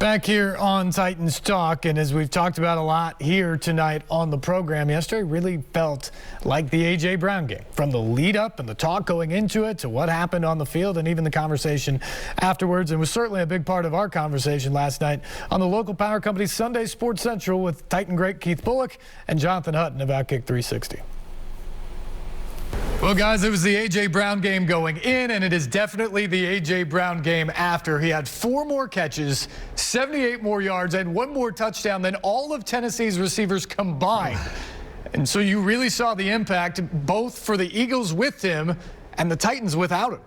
Back here on Titans Talk, and as we've talked about a lot here tonight on the program, yesterday really felt like the A.J. Brown game. From the lead up and the talk going into it to what happened on the field and even the conversation afterwards. It was certainly a big part of our conversation last night on the local power company Sunday Sports Central with Titan great Keith Bullock and Jonathan Hutton of Outkick 360. Well, guys, it was the A.J. Brown game going in, and it is definitely the A.J. Brown game after. He had 4 more catches, 78 more yards, and 1 more touchdown than all of Tennessee's receivers combined. And so you really saw the impact both for the Eagles with him and the Titans without him.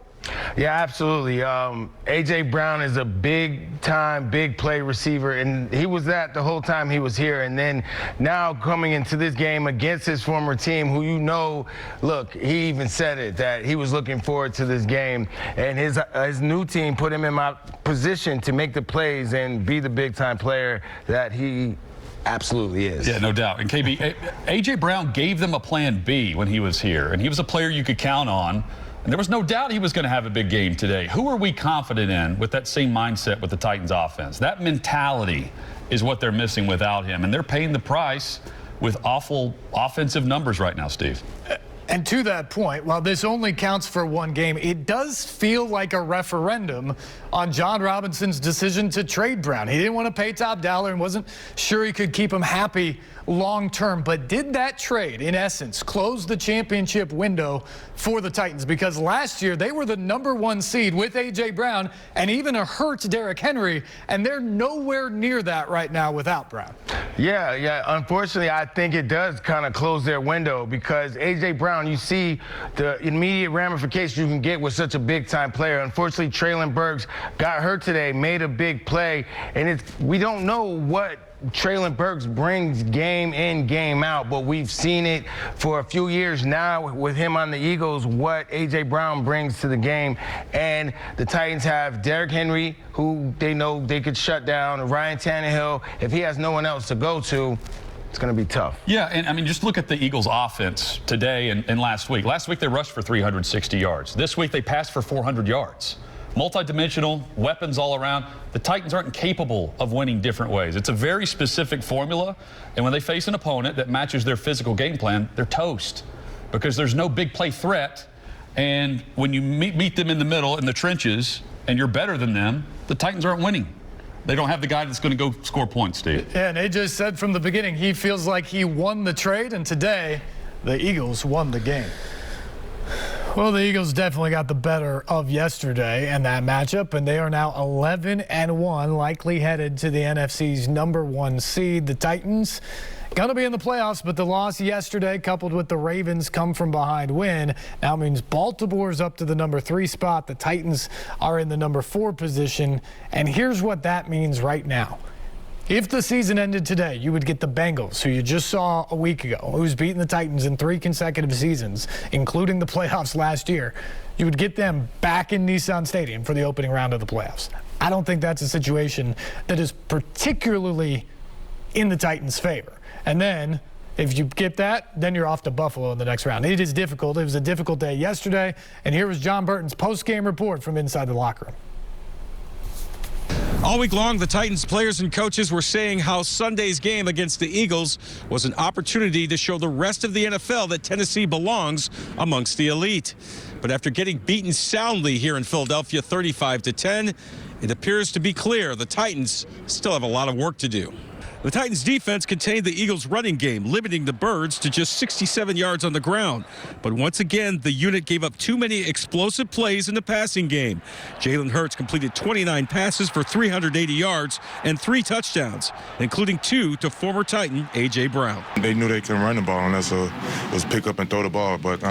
Yeah, absolutely. A.J. Brown is a big-time, big-play receiver, and he was that the whole time he was here. And then now coming into this game against his former team, who look, he even said it, that he was looking forward to this game. And his new team put him in my position to make the plays and be the big-time player that he absolutely is. Yeah, no doubt. And KB, A.J. Brown gave them a plan B when he was here, and he was a player you could count on. And there was no doubt he was going to have a big game today. Who are we confident in with that same mindset with the Titans offense? That mentality is what they're missing without him. And they're paying the price with awful offensive numbers right now, Steve. And to that point, while this only counts for 1 game, it does feel like a referendum on John Robinson's decision to trade Brown. He didn't want to pay top dollar and wasn't sure he could keep him happy long term. But did that trade, in essence, close the championship window for the Titans? Because last year they were the #1 seed with A.J. Brown and even a hurt Derrick Henry, and they're nowhere near that right now without Brown. Yeah. Unfortunately, I think it does kind of close their window because A.J. Brown, you see the immediate ramifications you can get with such a big-time player. Unfortunately, Traylon Burks got hurt today, made a big play, and we don't know what Traylon Burks brings game in, game out, but we've seen it for a few years now with him on the Eagles, what A.J. Brown brings to the game. And the Titans have Derrick Henry, who they know they could shut down, Ryan Tannehill. If he has no one else to go to, it's going to be tough. Yeah, and I mean, just look at the Eagles' offense today and last week. Last week they rushed for 360 yards. This week they passed for 400 yards. Multi-dimensional, weapons all around. The Titans aren't capable of winning different ways. It's a very specific formula, and when they face an opponent that matches their physical game plan, they're toast because there's no big play threat. And when you meet them in the middle, in the trenches, and you're better than them, the Titans aren't winning. They don't have the guy that's going to go score points, Steve. Yeah, and AJ said from the beginning he feels like he won the trade, and today the Eagles won the game. Well, the Eagles definitely got the better of yesterday and that matchup, and they are now 11-1, likely headed to the NFC's #1 seed. The Titans going to be in the playoffs, but the loss yesterday, coupled with the Ravens' come-from-behind win, now means Baltimore's up to the #3 spot. The Titans are in the #4 position, and here's what that means right now. If the season ended today, you would get the Bengals, who you just saw a week ago, who's beaten the Titans in 3 consecutive seasons, including the playoffs last year. You would get them back in Nissan Stadium for the opening round of the playoffs. I don't think that's a situation that is particularly in the Titans' favor. And then, if you get that, then you're off to Buffalo in the next round. It is difficult. It was a difficult day yesterday. And here was John Burton's post-game report from inside the locker room. All week long, the Titans players and coaches were saying how Sunday's game against the Eagles was an opportunity to show the rest of the NFL that Tennessee belongs amongst the elite. But after getting beaten soundly here in Philadelphia 35-10, it appears to be clear the Titans still have a lot of work to do. The Titans' defense contained the Eagles' running game, limiting the Birds to just 67 yards on the ground. But once again, the unit gave up too many explosive plays in the passing game. Jalen Hurts completed 29 passes for 380 yards and 3 touchdowns, including 2 to former Titan A.J. Brown. They knew they couldn't run the ball unless it was pick up and throw the ball. But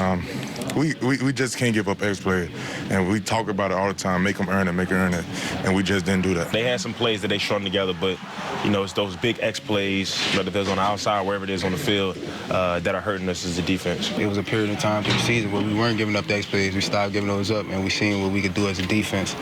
we just can't give up X play. And we talk about it all the time, make them earn it, and we just didn't do that. They had some plays that they strung together, but, it's those big X plays, whether it's on the outside, wherever it is on the field, that are hurting us as a defense. It was a period of time through the season where we weren't giving up the X plays. We stopped giving those up, and we seen what we could do as a defense.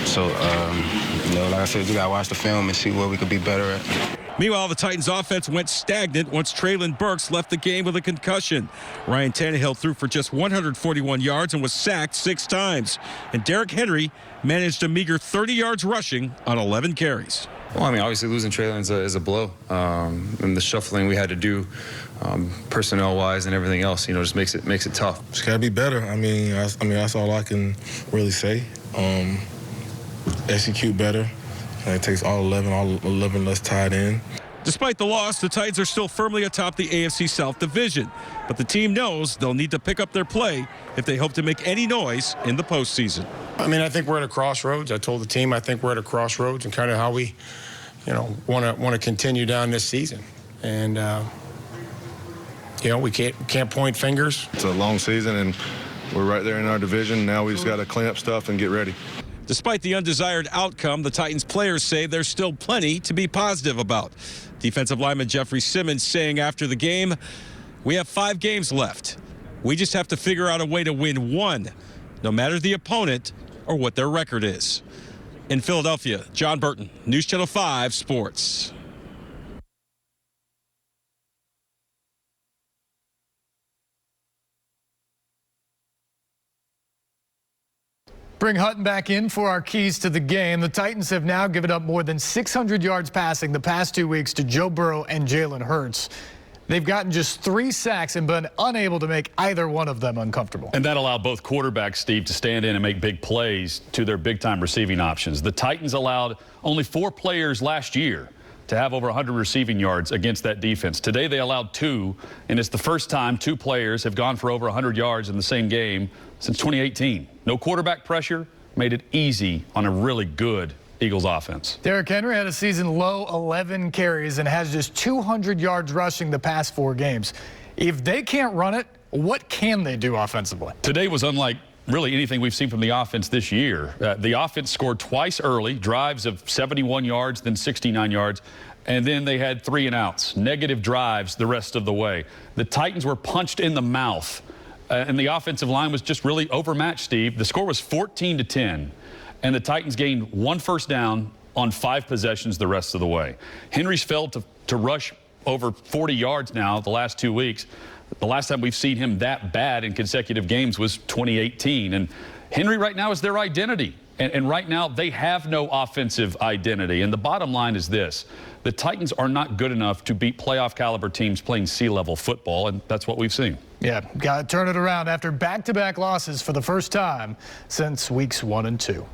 So, like I said, we got to watch the film and see where we could be better at. Meanwhile, the Titans' offense went stagnant once Traylon Burks left the game with a concussion. Ryan Tannehill threw for just 141 yards and was sacked 6 times. And Derrick Henry managed a meager 30 yards rushing on 11 carries. Well, I mean, obviously losing Traylon is a blow, and the shuffling we had to do, personnel-wise and everything else, just makes it tough. It's got to be better. I mean, that's all I can really say. Execute better. It takes all 11 less tied in. Despite the loss, the Titans are still firmly atop the AFC South Division. But the team knows they'll need to pick up their play if they hope to make any noise in the postseason. I mean, I think we're at a crossroads. I told the team I think we're at a crossroads and kind of how we, want to continue down this season. And, we can't point fingers. It's a long season, and we're right there in our division. Now we just got to clean up stuff and get ready. Despite the undesired outcome, the Titans players say there's still plenty to be positive about. Defensive lineman Jeffrey Simmons saying after the game, "We have 5 games left. We just have to figure out a way to win one, no matter the opponent or what their record is." In Philadelphia, John Burton, News Channel 5 Sports. Bring Hutton back in for our keys to the game. The Titans have now given up more than 600 yards passing the past 2 weeks to Joe Burrow and Jalen Hurts. They've gotten just 3 sacks and been unable to make either one of them uncomfortable. And that allowed both quarterbacks, Steve, to stand in and make big plays to their big-time receiving options. The Titans allowed only 4 players last year to have over 100 receiving yards against that defense. Today they allowed 2, and it's the first time 2 players have gone for over 100 yards in the same game since 2018. No quarterback pressure made it easy on a really good Eagles offense. Derrick Henry had a season-low 11 carries and has just 200 yards rushing the past 4 games. If they can't run it, what can they do offensively? Today was unlike really anything we've seen from the offense this year. The offense scored twice early, drives of 71 yards, then 69 yards, and then they had 3 and outs, negative drives the rest of the way. The Titans were punched in the mouth, and the offensive line was just really overmatched, Steve. The score was 14-10, and the Titans gained 1 first down on 5 possessions the rest of the way. Henry's failed to rush over 40 yards now the last 2 weeks. The last time we've seen him that bad in consecutive games was 2018. And Henry right now is their identity. And right now they have no offensive identity. And the bottom line is this. The Titans are not good enough to beat playoff caliber teams playing C-level football, and that's what we've seen. Yeah, got to turn it around after back-to-back losses for the first time since weeks 1 and 2.